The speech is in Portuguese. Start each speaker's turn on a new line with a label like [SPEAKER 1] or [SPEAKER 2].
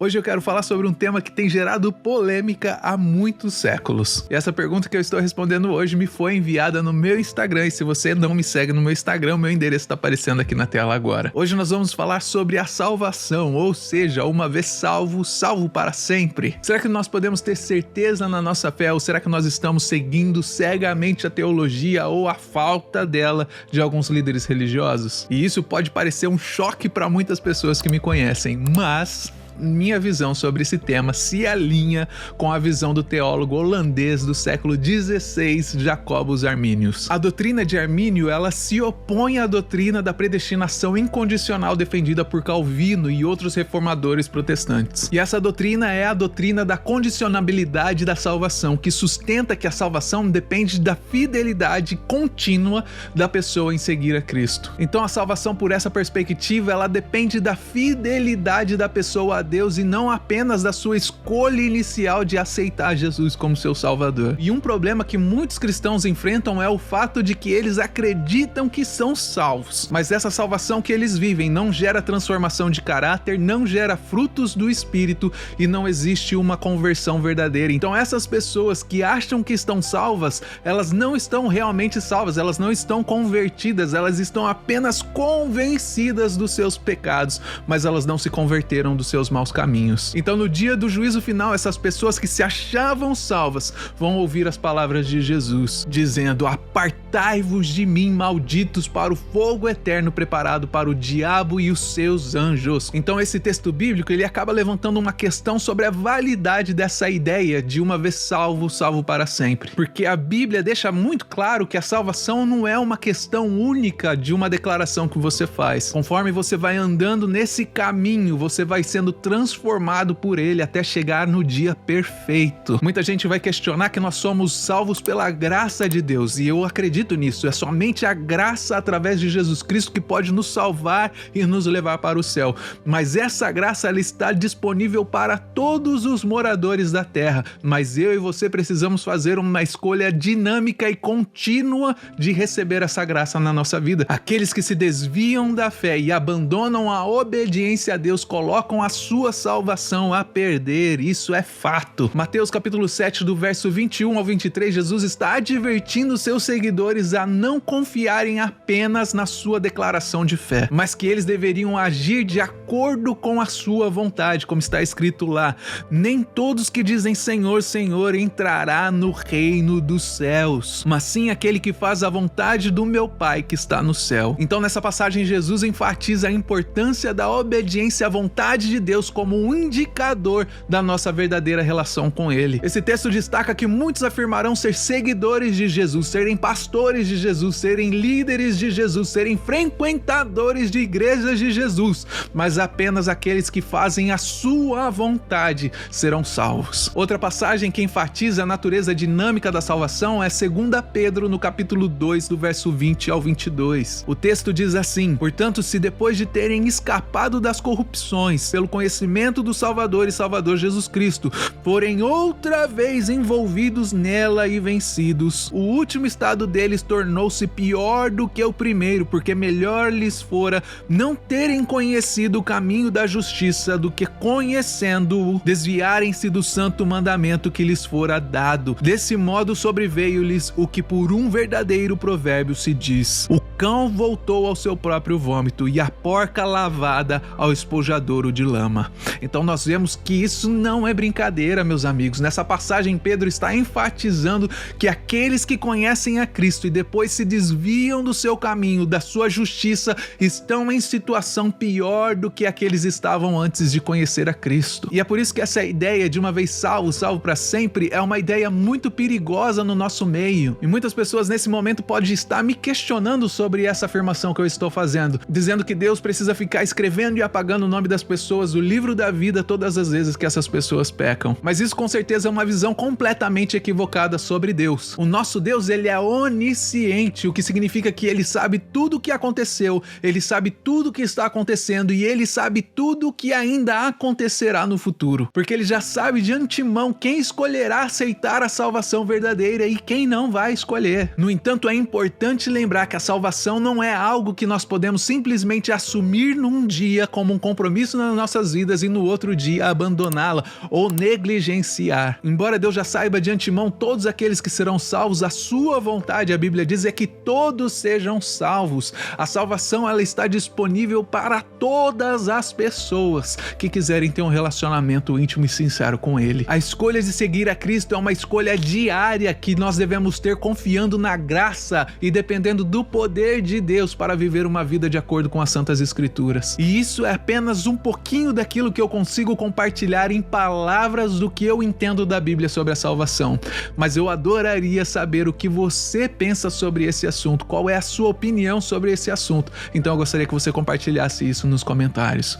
[SPEAKER 1] Hoje eu quero falar sobre um tema que tem gerado polêmica há muitos séculos. E essa pergunta que eu estou respondendo hoje me foi enviada no meu Instagram. E se você não me segue no meu Instagram, o meu endereço está aparecendo aqui na tela agora. Hoje nós vamos falar sobre a salvação, ou seja, uma vez salvo, salvo para sempre. Será que nós podemos ter certeza na nossa fé, ou será que nós estamos seguindo cegamente a teologia ou a falta dela de alguns líderes religiosos? E isso pode parecer um choque para muitas pessoas que me conhecem, mas minha visão sobre esse tema se alinha com a visão do teólogo holandês do século XVI, Jacobus Arminius. A doutrina de Armínio, ela se opõe à doutrina da predestinação incondicional defendida por Calvino e outros reformadores protestantes. E essa doutrina é a doutrina da condicionabilidade da salvação, que sustenta que a salvação depende da fidelidade contínua da pessoa em seguir a Cristo. Então a salvação, por essa perspectiva, ela depende da fidelidade da pessoa a Deus e não apenas da sua escolha inicial de aceitar Jesus como seu Salvador. E um problema que muitos cristãos enfrentam é o fato de que eles acreditam que são salvos, mas essa salvação que eles vivem não gera transformação de caráter, não gera frutos do Espírito e não existe uma conversão verdadeira. Então essas pessoas que acham que estão salvas, elas não estão realmente salvas, elas não estão convertidas, elas estão apenas convencidas dos seus pecados, mas elas não se converteram dos seus maus caminhos. Então no dia do juízo final, essas pessoas que se achavam salvas vão ouvir as palavras de Jesus, dizendo: apartai-vos de mim, malditos, para o fogo eterno preparado para o diabo e os seus anjos. Então esse texto bíblico, ele acaba levantando uma questão sobre a validade dessa ideia de uma vez salvo, salvo para sempre. Porque a Bíblia deixa muito claro que a salvação não é uma questão única de uma declaração que você faz. Conforme você vai andando nesse caminho, você vai sendo transformado por ele até chegar no dia perfeito. Muita gente vai questionar que nós somos salvos pela graça de Deus, e eu acredito nisso. É somente a graça através de Jesus Cristo que pode nos salvar e nos levar para o céu. Mas essa graça, ela está disponível para todos os moradores da terra. Mas eu e você precisamos fazer uma escolha dinâmica e contínua de receber essa graça na nossa vida. Aqueles que se desviam da fé e abandonam a obediência a Deus colocam a sua salvação a perder, isso é fato. Mateus capítulo 7, do verso 21 ao 23, Jesus está advertindo seus seguidores a não confiarem apenas na sua declaração de fé, mas que eles deveriam agir de acordo com a sua vontade, como está escrito lá: nem todos que dizem Senhor, Senhor entrará no reino dos céus, mas sim aquele que faz a vontade do meu Pai que está no céu. Então nessa passagem Jesus enfatiza a importância da obediência à vontade de Deus como um indicador da nossa verdadeira relação com Ele. Esse texto destaca que muitos afirmarão ser seguidores de Jesus, serem pastores de Jesus, serem líderes de Jesus, serem frequentadores de igrejas de Jesus, mas apenas aqueles que fazem a sua vontade serão salvos. Outra passagem que enfatiza a natureza dinâmica da salvação é 2 Pedro, no capítulo 2, do verso 20 ao 22. O texto diz assim: portanto, se depois de terem escapado das corrupções, pelo conhecimento do Salvador e Salvador Jesus Cristo, forem outra vez envolvidos nela e vencidos, o último estado deles tornou-se pior do que o primeiro, porque melhor lhes fora não terem conhecido o caminho da justiça do que, conhecendo-o, desviarem-se do santo mandamento que lhes fora dado. Desse modo sobreveio-lhes o que por um verdadeiro provérbio se diz: o cão voltou ao seu próprio vômito e a porca lavada ao espojadouro de lama. Então nós vemos que isso não é brincadeira, meus amigos. Nessa passagem, Pedro está enfatizando que aqueles que conhecem a Cristo e depois se desviam do seu caminho, da sua justiça, estão em situação pior do que aqueles estavam antes de conhecer a Cristo. E é por isso que essa ideia de uma vez salvo, salvo para sempre, é uma ideia muito perigosa no nosso meio. E muitas pessoas nesse momento podem estar me questionando sobre essa afirmação que eu estou fazendo, dizendo que Deus precisa ficar escrevendo e apagando o nome das pessoas do livro da vida todas as vezes que essas pessoas pecam. Mas isso com certeza é uma visão completamente equivocada sobre Deus. O nosso Deus, ele é onisciente onisciente, o que significa que ele sabe tudo o que aconteceu, ele sabe tudo o que está acontecendo e ele sabe tudo o que ainda acontecerá no futuro, porque ele já sabe de antemão quem escolherá aceitar a salvação verdadeira e quem não vai escolher. No entanto, é importante lembrar que a salvação não é algo que nós podemos simplesmente assumir num dia como um compromisso nas nossas vidas e no outro dia abandoná-la ou negligenciar. Embora Deus já saiba de antemão todos aqueles que serão salvos, a sua vontade, a Bíblia diz, é que todos sejam salvos. A salvação, ela está disponível para todas as pessoas que quiserem ter um relacionamento íntimo e sincero com Ele. A escolha de seguir a Cristo é uma escolha diária que nós devemos ter confiando na graça e dependendo do poder de Deus para viver uma vida de acordo com as Santas Escrituras. E isso é apenas um pouquinho daquilo que eu consigo compartilhar em palavras do que eu entendo da Bíblia sobre a salvação. Mas eu adoraria saber o que você pensa sobre esse assunto, qual é a sua opinião sobre esse assunto. Então eu gostaria que você compartilhasse isso nos comentários.